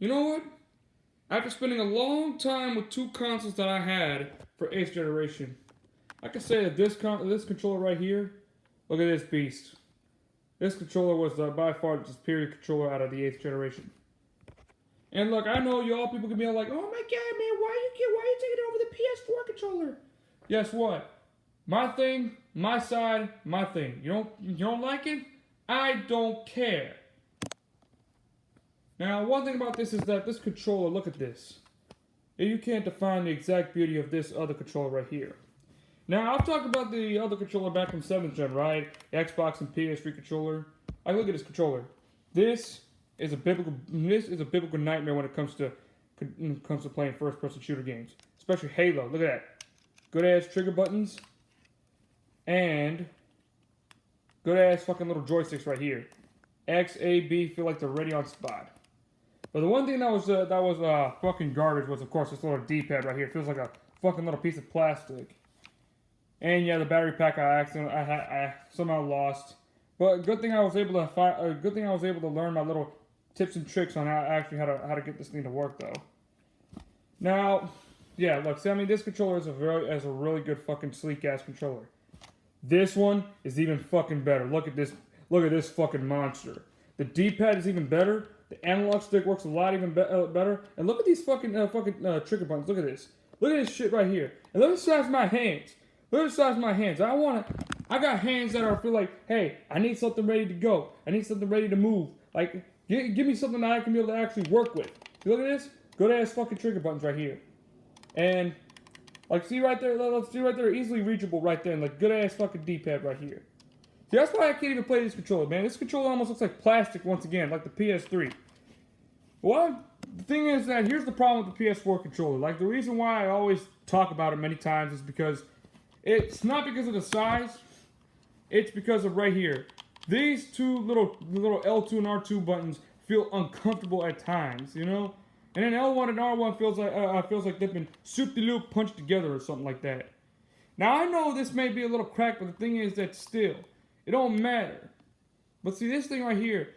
You know what? After spending a long time with two consoles that I had for 8th generation, I can say that this controller right here, look at this beast. This controller was by far the superior controller out of the 8th generation. And look, I know y'all people can be like, oh my god, man, why you taking over the PS4 controller? Guess what? My thing, my side, my thing. You don't like it? I don't care. Now, one thing about this is that this controller, look at this. You can't define the exact beauty of this other controller right here. Now, I've talked about the other controller back from 7th gen, right? The Xbox and PS3 controller. I look at this controller. This is a biblical nightmare when it comes to playing first-person shooter games, especially Halo. Look at that, good ass trigger buttons, and good ass fucking little joysticks right here. X, A, B feel like they're ready on spot. But the one thing that was fucking garbage was, of course, this little D-pad right here. It feels like a fucking little piece of plastic. And yeah, the battery pack I somehow lost. But good thing I was able to learn my little tips and tricks on how to get this thing to work though. Now, yeah, look, see, I mean, this controller is a really good fucking sleek ass controller. This one is even fucking better. Look at this fucking monster. The D-pad is even better. The analog stick works a lot even better. And look at these fucking trigger buttons. Look at this. Look at this shit right here. And look at the size of my hands. Look at the size of my hands. I got hands that feel like, hey, I need something ready to go. I need something ready to move. Like, give me something that I can be able to actually work with. You look at this? Good ass fucking trigger buttons right here. And, like, see right there? Let's see right there. Easily reachable right there. And, like, good ass fucking D-pad right here. See, that's why I can't even play this controller, man. This controller almost looks like plastic once again, like the PS3. Well, the thing is that here's the problem with the PS4 controller. Like, the reason why I always talk about it many times is because it's not because of the size. It's because of right here. These two little L2 and R2 buttons feel uncomfortable at times, you know? And then L1 and R1 feels like they've been soup-de-loop punched together or something like that. Now, I know this may be a little cracked, but the thing is that still, it don't matter. But see, this thing right here,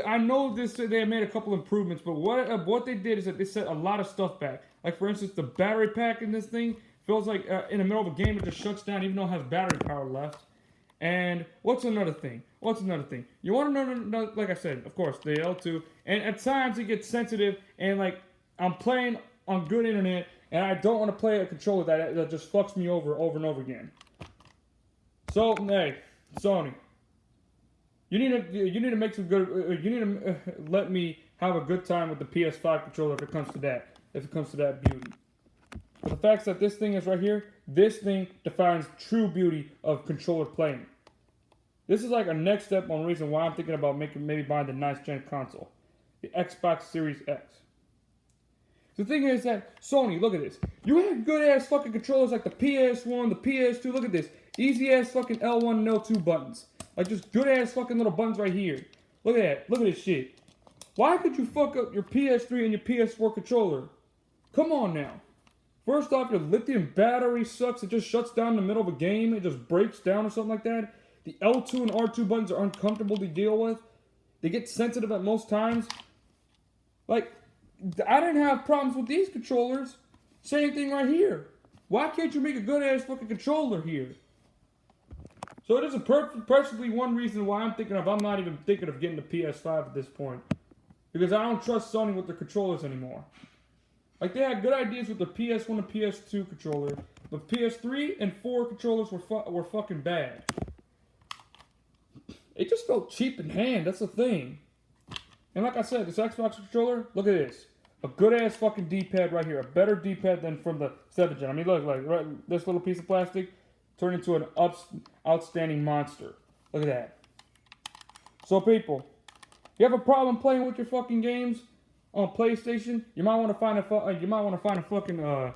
I know they made a couple improvements, but what they did is that they set a lot of stuff back. Like, for instance, the battery pack in this thing feels like in the middle of a game it just shuts down even though it has battery power left. And what's another thing? You want to know, like I said, of course, the L2. And at times it gets sensitive and like I'm playing on good internet and I don't want to play a controller that just fucks me over and over again. So, hey, Sony, you need to make some good. You need to let me have a good time with the PS5 controller if it comes to that. If it comes to that beauty. But the fact that this thing is right here, this thing defines true beauty of controller playing. This is like a next step on reason why I'm thinking about maybe buying the next gen console, the Xbox Series X. The thing is that Sony, look at this. You have good ass fucking controllers like the PS1, the PS2. Look at this, easy ass fucking L1 and L2 buttons, like just good ass fucking little buttons right here. Look at that. Look at this shit. Why could you fuck up your PS3 and your PS4 controller? Come on now. First off, your lithium battery sucks. It just shuts down in the middle of a game. It just breaks down or something like that. The L2 and R2 buttons are uncomfortable to deal with. They get sensitive at most times. Like, I didn't have problems with these controllers. Same thing right here. Why can't you make a good ass fucking controller here? So it is perfectly one reason why I'm not even thinking of getting the PS5 at this point. Because I don't trust Sony with their controllers anymore. Like, they had good ideas with the PS1 and PS2 controller. The PS3 and 4 controllers were fucking bad. It just felt cheap in hand, that's the thing. And like I said, this Xbox controller, look at this. A good ass fucking D-pad right here. A better D-pad than from the 7th gen. I mean, look, like, right, this little piece of plastic turned into an outstanding monster. Look at that. So people, you have a problem playing with your fucking games on PlayStation? You might want to find a fucking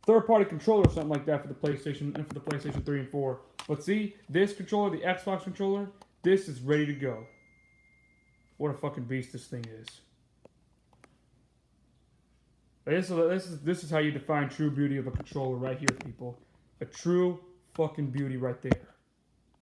third-party controller or something like that for the PlayStation and for the PlayStation 3 and 4. But see, this controller, the Xbox controller, this is ready to go. What a fucking beast this thing is. This is how you define true beauty of a controller right here, people. A true fucking beauty right there.